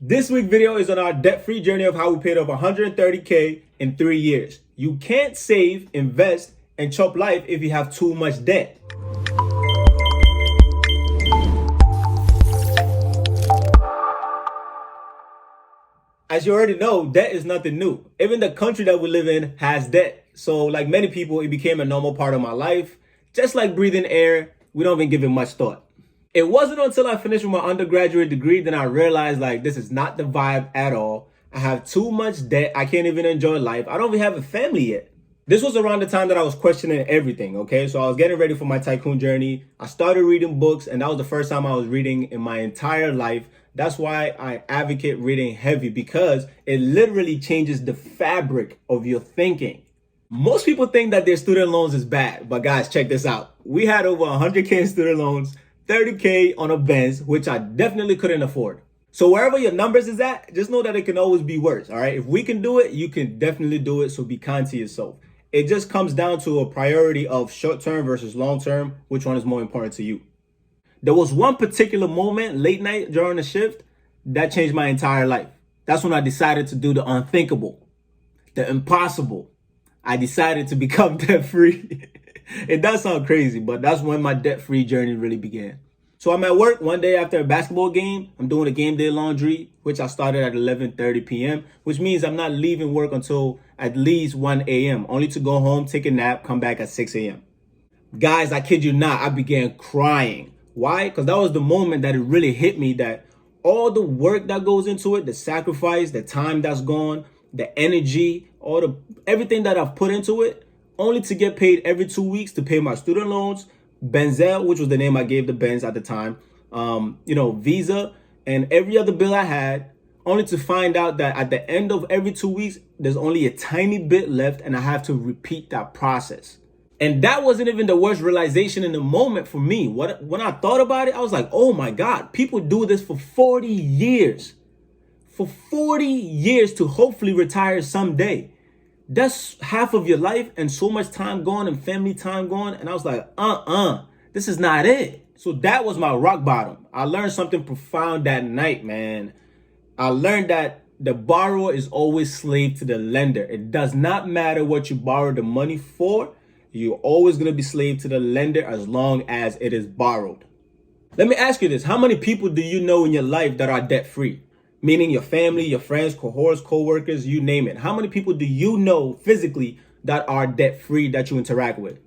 This week's video is on our debt-free journey of how we paid off 130K in 3 years. You can't save, invest, and chop life if you have too much debt. As you already know, debt is nothing new. Even the country that we live in has debt. So like many people, it became a normal part of my life. Just like breathing air, we don't even give it much thought. It wasn't until I finished with my undergraduate degree that I realized like this is not the vibe at all. I have too much debt. I can't even enjoy life. I don't even have a family yet. This was around the time that I was questioning everything, okay? So I was getting ready for my tycoon journey. I started reading books, and that was the first time I was reading in my entire life. That's why I advocate reading heavy, because it literally changes the fabric of your thinking. Most people think that their student loans is bad, but guys, check this out. We had over 100K in student loans, 30K on a Benz, which I definitely couldn't afford. So wherever your numbers is at, just know that it can always be worse, all right? If we can do it, you can definitely do it, so be kind to yourself. It just comes down to a priority of short-term versus long-term, which one is more important to you. There was one particular moment, late night during the shift, that changed my entire life. That's when I decided to do the unthinkable, the impossible. I decided to become debt-free. It does sound crazy, but that's when my debt-free journey really began. So I'm at work one day after a basketball game. I'm doing a game day laundry, which I started at 11:30 p.m., which means I'm not leaving work until at least 1 a.m., only to go home, take a nap, come back at 6 a.m. Guys, I kid you not, I began crying. Why? Because that was the moment that it really hit me that all the work that goes into it, the sacrifice, the time that's gone, the energy, everything that I've put into it, only to get paid every 2 weeks to pay my student loans, Benzel, which was the name I gave the Benz at the time, Visa, and every other bill I had, only to find out that at the end of every 2 weeks, there's only a tiny bit left and I have to repeat that process. And that wasn't even the worst realization in the moment for me. When I thought about it, I was like, oh my God, people do this for 40 years. For 40 years to hopefully retire someday. That's half of your life and so much time gone and family time gone. And I was like, this is not it. So that was my rock bottom. I learned something profound that night, man. I learned that the borrower is always slave to the lender. It does not matter what you borrow the money for. You're always going to be slave to the lender as long as it is borrowed. Let me ask you this. How many people do you know in your life that are debt free? Meaning your family, your friends, cohorts, co-workers, you name it. How many people do you know physically that are debt-free that you interact with?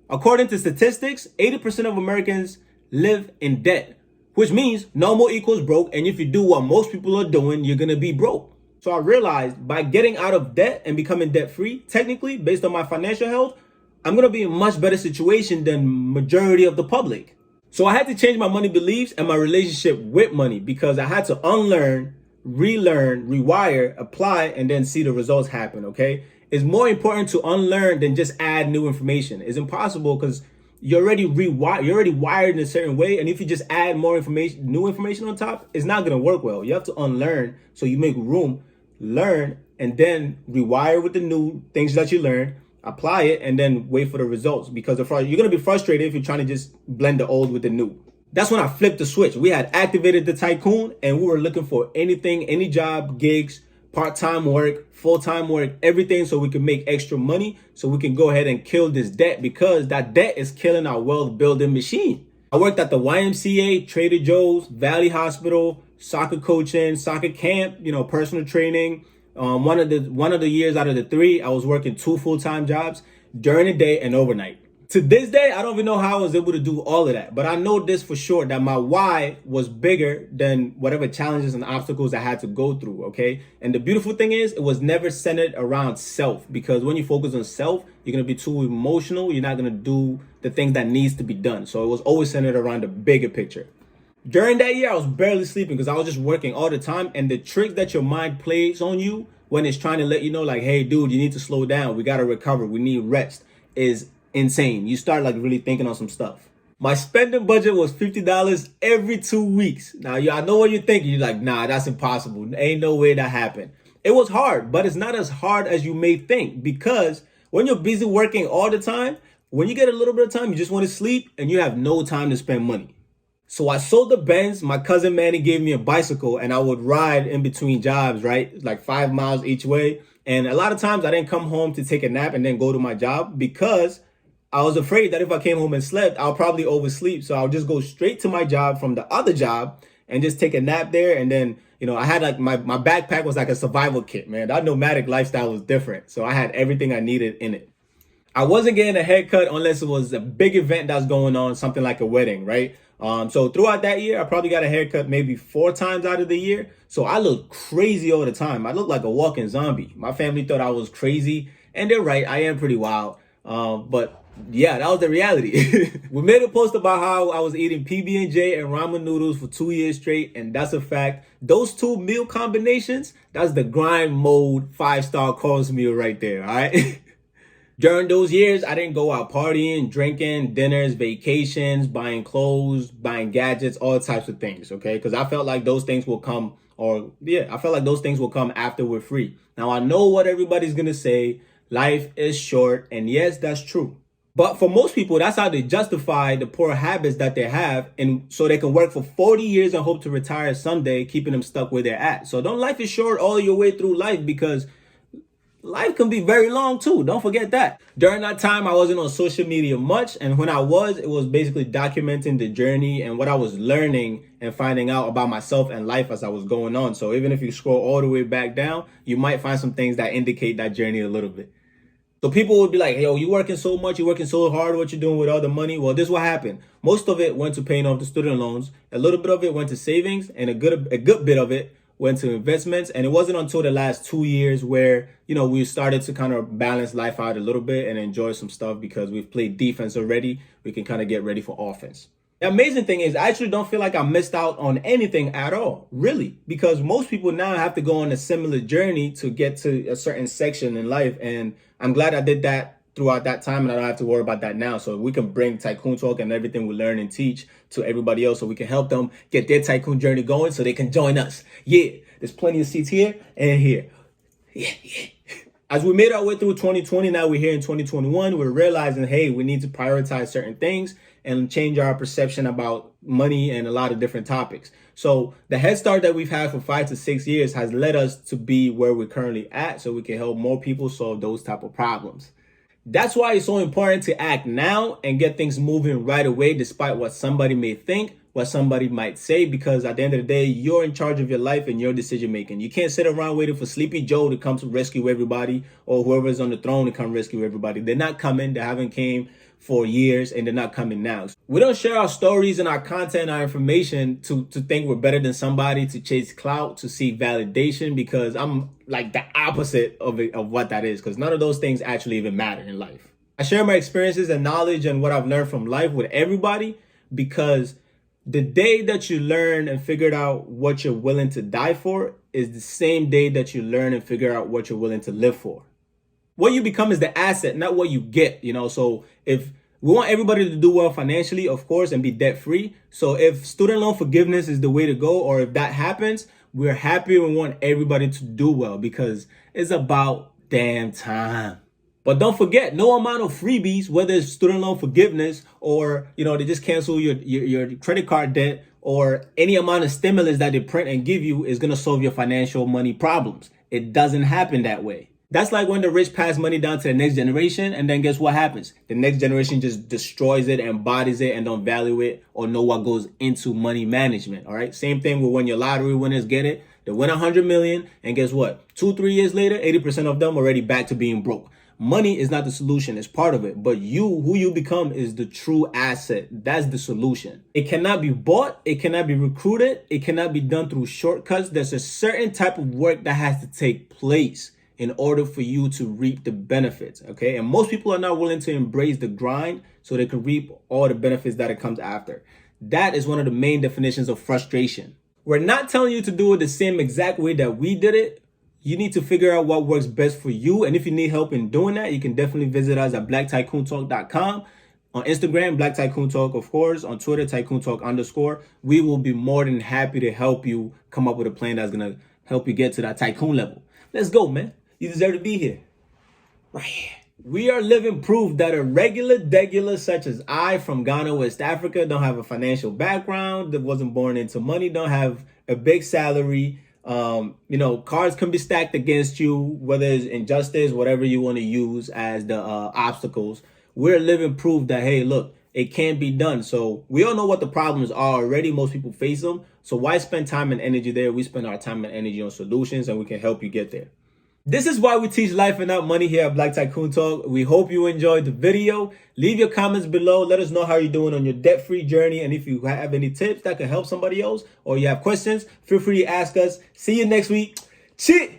According to statistics, 80% of Americans live in debt, which means normal equals broke. And if you do what most people are doing, you're going to be broke. So I realized by getting out of debt and becoming debt-free, technically, based on my financial health, I'm going to be in a much better situation than majority of the public. So I had to change my money beliefs and my relationship with money, because I had to unlearn, relearn, rewire, apply, and then see the results happen, okay? It's more important to unlearn than just add new information. It's impossible because you're already wired in a certain way. And if you just add more information, new information on top, it's not going to work well. You have to unlearn so you make room, learn, and then rewire with the new things that you learned. Apply it and then wait for the results, because you're going to be frustrated if you're trying to just blend the old with the new. That's when I flipped the switch. We had activated the tycoon and we were looking for anything, any job, gigs, part-time work, full-time work, everything, so we can make extra money so we can go ahead and kill this debt, because that debt is killing our wealth building machine. I worked at the YMCA, Trader Joe's, Valley Hospital, soccer coaching, soccer camp, personal training. One of the years out of the 3, I was working 2 full-time jobs during the day and overnight. To this day, I don't even know how I was able to do all of that. But I know this for sure, that my why was bigger than whatever challenges and obstacles I had to go through, okay? And the beautiful thing is, it was never centered around self, because when you focus on self, you're going to be too emotional. You're not going to do the things that needs to be done. So it was always centered around the bigger picture. During that year, I was barely sleeping because I was just working all the time. And the tricks that your mind plays on you when it's trying to let you know, like, hey, dude, you need to slow down. We got to recover. We need rest, is insane. You start like really thinking on some stuff. My spending budget was $50 every 2 weeks. Now, I know what you're thinking. You're like, nah, that's impossible. Ain't no way that happened. It was hard, but it's not as hard as you may think, because when you're busy working all the time, when you get a little bit of time, you just want to sleep and you have no time to spend money. So I sold the Benz. My cousin Manny gave me a bicycle and I would ride in between jobs, right? Like 5 miles each way. And a lot of times I didn't come home to take a nap and then go to my job because I was afraid that if I came home and slept, I'll probably oversleep. So I'll just go straight to my job from the other job and just take a nap there. And then, I had like my backpack was like a survival kit, man. That nomadic lifestyle was different. So I had everything I needed in it. I wasn't getting a haircut unless it was a big event that's going on, something like a wedding, right? So throughout that year, I probably got a haircut maybe 4 times out of the year. So I looked crazy all the time. I looked like a walking zombie. My family thought I was crazy, and they're right. I am pretty wild. But yeah, that was the reality. We made a post about how I was eating PB&J and ramen noodles for 2 years straight, and that's a fact. Those two meal combinations, that's the grind mode 5-star course meal right there, all right? During those years, I didn't go out partying, drinking, dinners, vacations, buying clothes, buying gadgets, all types of things, okay? Because I felt like those things will come, I felt like those things will come after we're free. Now, I know what everybody's gonna say. Life is short, and yes, that's true. But for most people, that's how they justify the poor habits that they have, and so they can work for 40 years and hope to retire someday, keeping them stuck where they're at. So don't life is short all your way through life, because life can be very long too. Don't forget that. During that time, I wasn't on social media much. And when I was, it was basically documenting the journey and what I was learning and finding out about myself and life as I was going on. So even if you scroll all the way back down, you might find some things that indicate that journey a little bit. So people would be like, yo, you working so much, you're working so hard, what you doing with all the money? Well, this is what happened. Most of it went to paying off the student loans. A little bit of it went to savings, and a good bit of it went to investments. And it wasn't until the last 2 years where, we started to kind of balance life out a little bit and enjoy some stuff because we've played defense already. We can kind of get ready for offense. The amazing thing is I actually don't feel like I missed out on anything at all, really, because most people now have to go on a similar journey to get to a certain section in life. And I'm glad I did that throughout that time, and I don't have to worry about that now. So we can bring Tycoon Talk and everything we learn and teach to everybody else, so we can help them get their tycoon journey going so they can join us. Yeah, there's plenty of seats here and here. Yeah. As we made our way through 2020, now we're here in 2021, we're realizing, hey, we need to prioritize certain things and change our perception about money and a lot of different topics. So the head start that we've had for 5 to 6 years has led us to be where we're currently at, so we can help more people solve those type of problems. That's why it's so important to act now and get things moving right away, despite what somebody may think, what somebody might say, because at the end of the day, you're in charge of your life and your decision making. You can't sit around waiting for Sleepy Joe to come to rescue everybody, or whoever's on the throne to come rescue everybody. They're not coming. They haven't came for years, and they're not coming now. We don't share our stories and our content, our information to think we're better than somebody, to chase clout, to seek validation, because I'm like the opposite of what that is, because none of those things actually even matter in life. I share my experiences and knowledge and what I've learned from life with everybody, because the day that you learn and figured out what you're willing to die for is the same day that you learn and figure out what you're willing to live for. What you become is the asset, not what you get, So if we want everybody to do well financially, of course, and be debt free. So if student loan forgiveness is the way to go, or if that happens, we're happy and we want everybody to do well, because it's about damn time. But don't forget, no amount of freebies, whether it's student loan forgiveness or, they just cancel your credit card debt, or any amount of stimulus that they print and give you, is going to solve your financial money problems. It doesn't happen that way. That's like when the rich pass money down to the next generation, and then guess what happens? The next generation just destroys it, embodies it, and don't value it or know what goes into money management, all right? Same thing with when your lottery winners get it. They win 100 million, and guess what? 2-3 years later, 80% of them already back to being broke. Money is not the solution, it's part of it. But who you become, is the true asset. That's the solution. It cannot be bought, it cannot be recruited, it cannot be done through shortcuts. There's a certain type of work that has to take place in order for you to reap the benefits, okay? And most people are not willing to embrace the grind so they can reap all the benefits that it comes after. That is one of the main definitions of frustration. We're not telling you to do it the same exact way that we did it. You need to figure out what works best for you. And if you need help in doing that, you can definitely visit us at blacktycoontalk.com. On Instagram, Black Tycoon Talk, of course. On Twitter, Tycoon Talk _. We will be more than happy to help you come up with a plan that's going to help you get to that tycoon level. Let's go, man. You deserve to be here. Right here. We are living proof that a regular degular such as I from Ghana, West Africa, don't have a financial background, that wasn't born into money, don't have a big salary. Cards can be stacked against you, whether it's injustice, whatever you want to use as the obstacles. We're living proof that, hey, look, it can be done. So we all know what the problems are already. Most people face them. So why spend time and energy there? We spend our time and energy on solutions, and we can help you get there. This is why we teach life and not money here at Black Tycoon Talk. We hope you enjoyed the video. Leave your comments below. Let us know how you're doing on your debt-free journey. And if you have any tips that can help somebody else or you have questions, feel free to ask us. See you next week. Cheers.